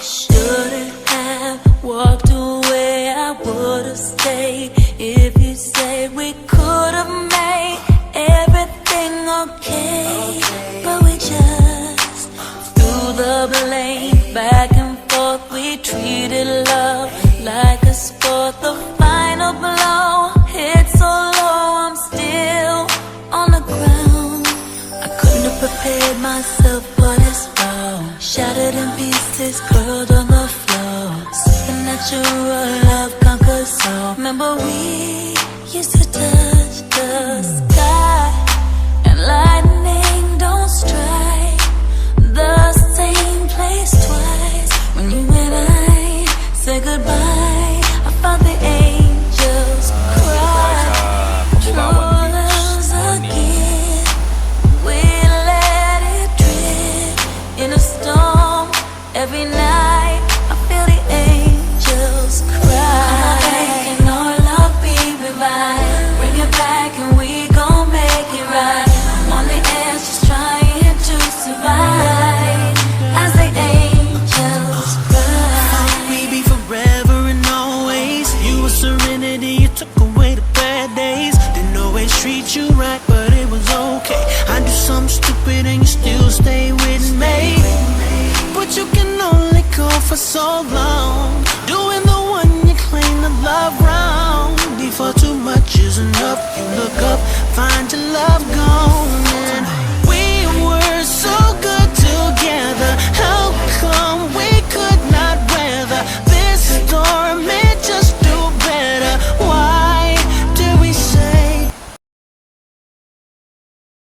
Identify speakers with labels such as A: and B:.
A: Shouldn't have walked away, I would've stayed. If you said we could've made everything okay, but we just threw the blame back and forth. We treated love like a sport. The final blow hit so low, I'm still on the ground. I couldn't have prepared myself for this fall. Shattered in pieces, curled on the floor. Supernatural love conquers all. Remember we used to touch the sky, and lightning don't strike the same place twice. When you and I said goodbye, I felt the angels cry. True love's again. We let it drip in a storm. Every night I feel the angels cry. And our love be revived. Bring it back and we gon' make it right. I'm on the edge just trying to survive as the angels cry.
B: We be forever and always. You were serenity, you took away the bad days. Didn't always treat you right, but it was okay. I do something stupid and you still stay with me. But you can only go for so long, doing the one you claim to love wrong. Before too much is enough, you look up, find your love gone. And